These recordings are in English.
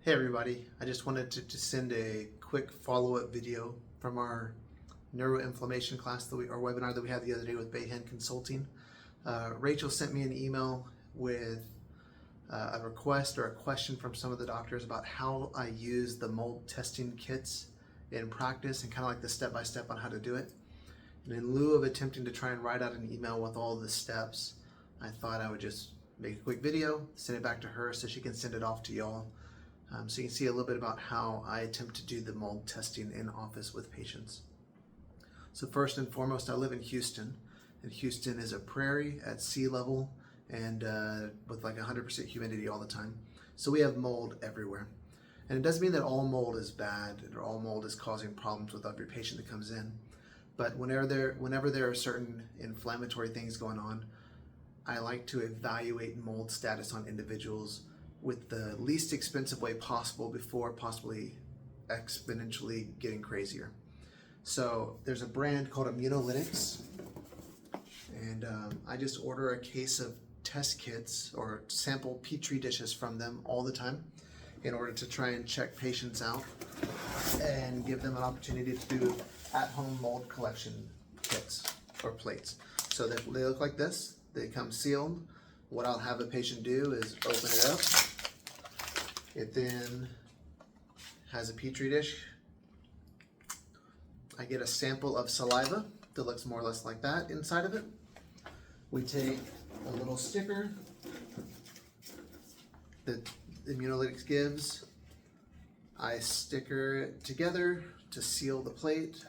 Hey everybody, I just wanted to send a quick follow-up video from our neuroinflammation class our webinar that we had the other day with Bahan Consulting. Rachel sent me an email with a request or a question from some of the doctors about how I use the mold testing kits in practice and kind of like the step-by-step on how to do it. And in lieu of attempting to try and write out an email with all the steps, I thought I would just make a quick video, send it back to her so she can send it off to y'all. So you can see a little bit about how I attempt to do the mold testing in office with patients. So first and foremost, I live in Houston, and Houston is a prairie at sea level and with like 100% humidity all the time. So we have mold everywhere. And it doesn't mean that all mold is bad or all mold is causing problems with every patient that comes in. But whenever there are certain inflammatory things going on, I like to evaluate mold status on individuals with the least expensive way possible before possibly exponentially getting crazier. So there's a brand called Immuolytics, and I just order a case of test kits or sample petri dishes from them all the time in order to try and check patients out and give them an opportunity to do at-home mold collection kits or plates. So they look like this. They come sealed. What I'll have a patient do is open it up. It then has a petri dish. I get a sample of saliva that looks more or less like that inside of it. We take a little sticker that Immuolytics gives. I sticker it together to seal the plate.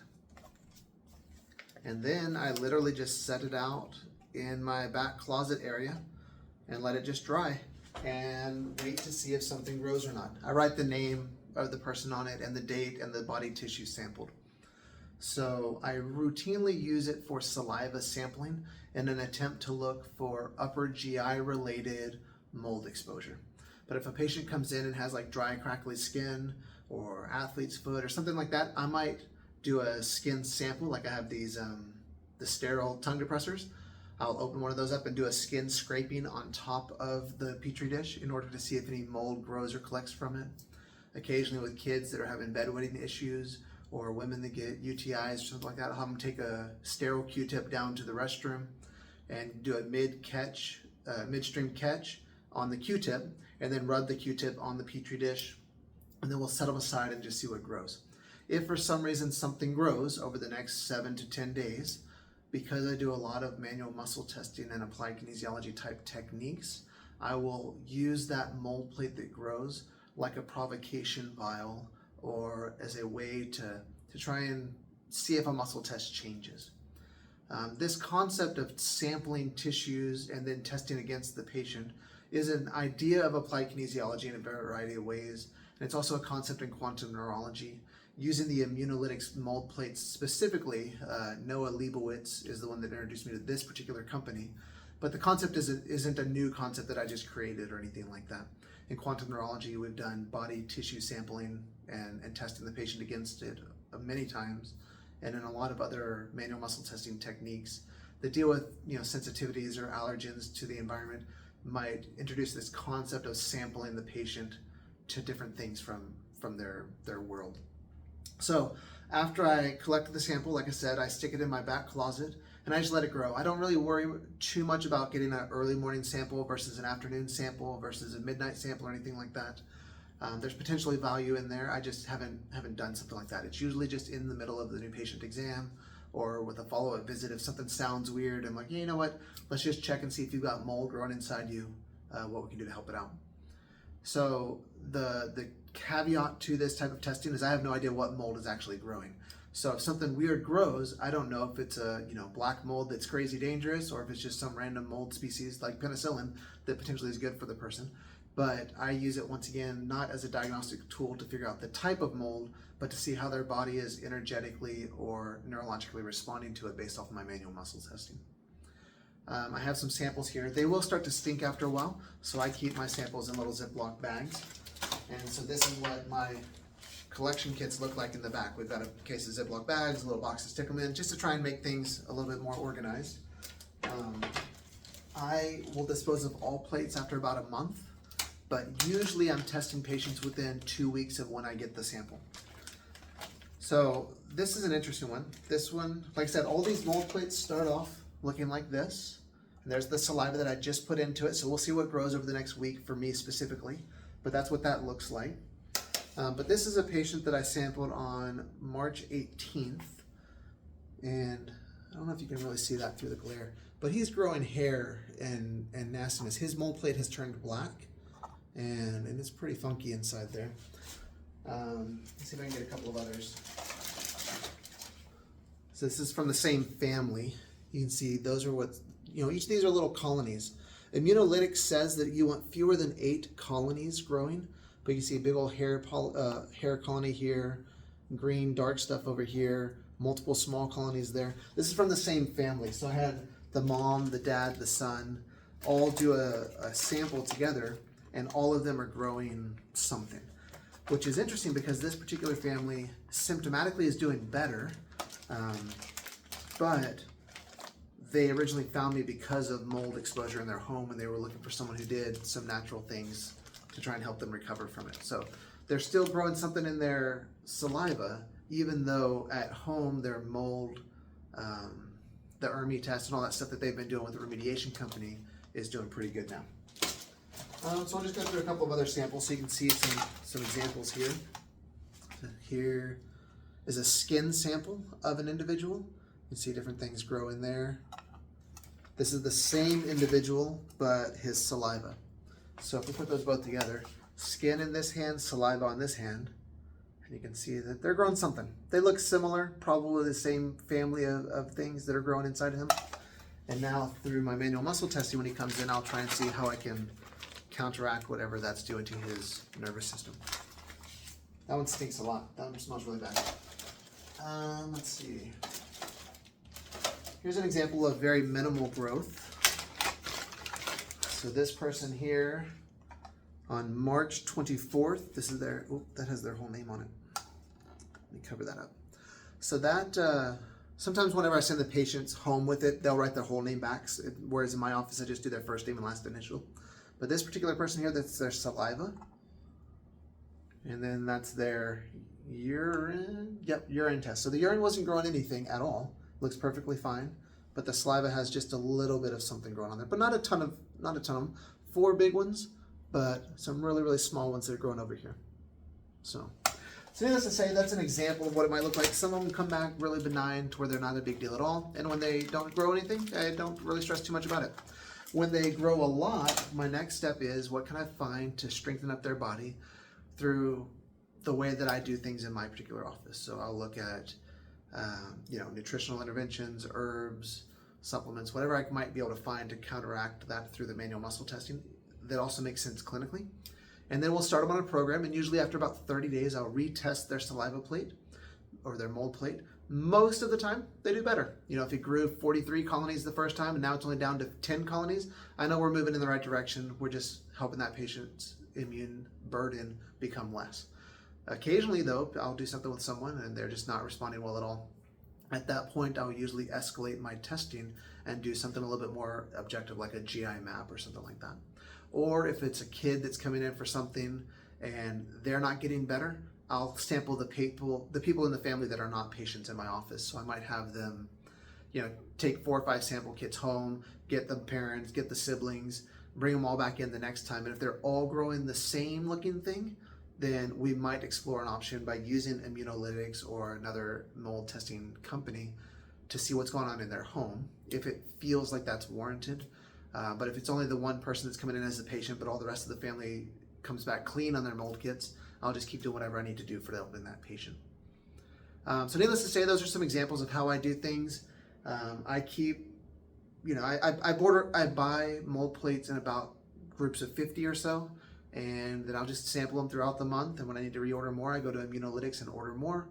And then I literally just set it out in my back closet area and let it just dry and wait to see if something grows or not. I write the name of the person on it and the date and the body tissue sampled. So I routinely use it for saliva sampling in an attempt to look for upper GI related mold exposure. But if a patient comes in and has like dry, crackly skin or athlete's foot or something like that, I might do a skin sample. Like I have these the sterile tongue depressors. I'll open one of those up and do a skin scraping on top of the petri dish in order to see if any mold grows or collects from it. Occasionally with kids that are having bedwetting issues or women that get UTIs or something like that, I'll have them take a sterile Q-tip down to the restroom and do a midstream catch on the Q-tip and then rub the Q-tip on the petri dish, and then we'll set them aside and just see what grows. If for some reason something grows over the next 7 to 10 days, because I do a lot of manual muscle testing and applied kinesiology type techniques, I will use that mold plate that grows like a provocation vial or as a way to try and see if a muscle test changes. This concept of sampling tissues and then testing against the patient is an idea of applied kinesiology in a variety of ways. And it's also a concept in quantum neurology. Using the Immuolytics mold plates specifically, Noah Leibowitz is the one that introduced me to this particular company. But the concept isn't a new concept that I just created or anything like that. In quantum neurology, we've done body tissue sampling and testing the patient against it many times. And in a lot of other manual muscle testing techniques that deal with sensitivities or allergens to the environment might introduce this concept of sampling the patient to different things from their world. So after I collect the sample, like I said, I stick it in my back closet and I just let it grow. I don't really worry too much about getting an early morning sample versus an afternoon sample versus a midnight sample or anything like that. There's potentially value in there. I just haven't done something like that. It's usually just in the middle of the new patient exam or with a follow-up visit. If something sounds weird, I'm like, yeah, you know what? Let's just check and see if you've got mold growing inside you, what we can do to help it out. So the caveat to this type of testing is I have no idea what mold is actually growing. So if something weird grows, I don't know if it's a black mold that's crazy dangerous or if it's just some random mold species like penicillin that potentially is good for the person. But I use it once again not as a diagnostic tool to figure out the type of mold, but to see how their body is energetically or neurologically responding to it based off of my manual muscle testing. I have some samples here. They will start to stink after a while, so I keep my samples in little Ziploc bags. And so this is what my collection kits look like in the back. We've got a case of Ziploc bags, a little box to stick them in, just to try and make things a little bit more organized. I will dispose of all plates after about a month, but usually I'm testing patients within 2 weeks of when I get the sample. So this is an interesting one. This one, like I said, all these mold plates start off looking like this. And there's the saliva that I just put into it, so we'll see what grows over the next week for me specifically, but that's what that looks like. But this is a patient that I sampled on March 18th, and I don't know if you can really see that through the glare, but he's growing hair and nastiness. His mold plate has turned black, and it's pretty funky inside there. Let's see if I can get a couple of others. So this is from the same family. You can see those are what, each of these are little colonies. Immuolytics says that you want fewer than 8 colonies growing, but you see a big old hair colony here, green dark stuff over here, multiple small colonies there. This is from the same family. So I had the mom, the dad, the son, all do a sample together, and all of them are growing something, which is interesting because this particular family symptomatically is doing better, but they originally found me because of mold exposure in their home, and they were looking for someone who did some natural things to try and help them recover from it. So they're still growing something in their saliva, even though at home their mold, the ERMI test and all that stuff that they've been doing with the remediation company is doing pretty good now. So I'll just go through a couple of other samples so you can see some examples here. So here is a skin sample of an individual. You can see different things grow in there. This is the same individual, but his saliva. So if we put those both together, skin in this hand, saliva on this hand, and you can see that they're growing something. They look similar, probably the same family of things that are growing inside of him. And now through my manual muscle testing, when he comes in, I'll try and see how I can counteract whatever that's doing to his nervous system. That one stinks a lot. That one smells really bad. Let's see. Here's an example of very minimal growth. So this person here on March 24th, this is their, that has their whole name on it. Let me cover that up. So that, sometimes whenever I send the patients home with it, they'll write their whole name back, whereas in my office I just do their first name and last initial. But this particular person here, that's their saliva. And then that's their urine, urine test. So the urine wasn't growing anything at all. Looks perfectly fine, but the saliva has just a little bit of something growing on there, but not a ton of them. 4 big ones, but some really, really small ones that are growing over here. So needless to say, that's an example of what it might look like. Some of them come back really benign to where they're not a big deal at all. And when they don't grow anything, I don't really stress too much about it. When they grow a lot, my next step is what can I find to strengthen up their body through the way that I do things in my particular office. So I'll look at nutritional interventions, herbs, supplements, whatever I might be able to find to counteract that through the manual muscle testing that also makes sense clinically. And then we'll start them on a program, and usually after about 30 days, I'll retest their saliva plate or their mold plate. Most of the time, they do better. If it grew 43 colonies the first time and now it's only down to 10 colonies, I know we're moving in the right direction. We're just helping that patient's immune burden become less. Occasionally, though, I'll do something with someone and they're just not responding well at all. At that point, I'll usually escalate my testing and do something a little bit more objective, like a GI map or something like that. Or if it's a kid that's coming in for something and they're not getting better, I'll sample the people in the family that are not patients in my office. So I might have them, take 4 or 5 sample kits home, get the parents, get the siblings, bring them all back in the next time. And if they're all growing the same looking thing, then we might explore an option by using Immuolytics or another mold testing company to see what's going on in their home, if it feels like that's warranted. But if it's only the one person that's coming in as a patient, but all the rest of the family comes back clean on their mold kits, I'll just keep doing whatever I need to do for helping that patient. So needless to say, those are some examples of how I do things. I keep, I buy mold plates in about groups of 50 or so, and then I'll just sample them throughout the month. And when I need to reorder more, I go to Immuolytics and order more.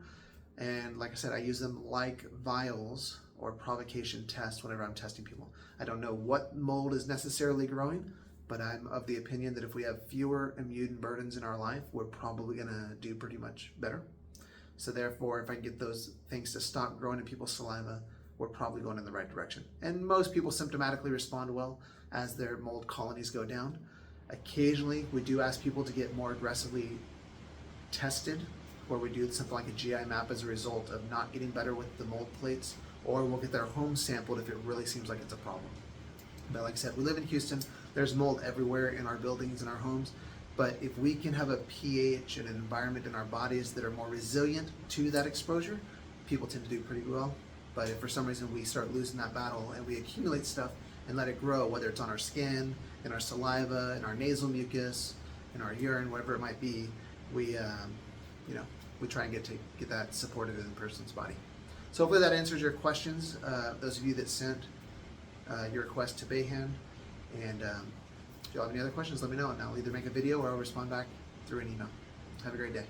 And like I said, I use them like vials or provocation tests whenever I'm testing people. I don't know what mold is necessarily growing, but I'm of the opinion that if we have fewer immune burdens in our life, we're probably gonna do pretty much better. So therefore, if I can get those things to stop growing in people's saliva, we're probably going in the right direction. And most people symptomatically respond well as their mold colonies go down. Occasionally, we do ask people to get more aggressively tested, where we do something like a GI map as a result of not getting better with the mold plates, or we'll get their home sampled if it really seems like it's a problem. But like I said, we live in Houston. There's mold everywhere in our buildings and our homes. But if we can have a pH and an environment in our bodies that are more resilient to that exposure, people tend to do pretty well. But if for some reason we start losing that battle and we accumulate stuff and let it grow, whether it's on our skin, in our saliva, in our nasal mucus, in our urine, whatever it might be, we try and get that supported in the person's body. So hopefully that answers your questions. Those of you that sent your request to Bahan, and if you have any other questions, let me know, and I'll either make a video or I'll respond back through an email. Have a great day.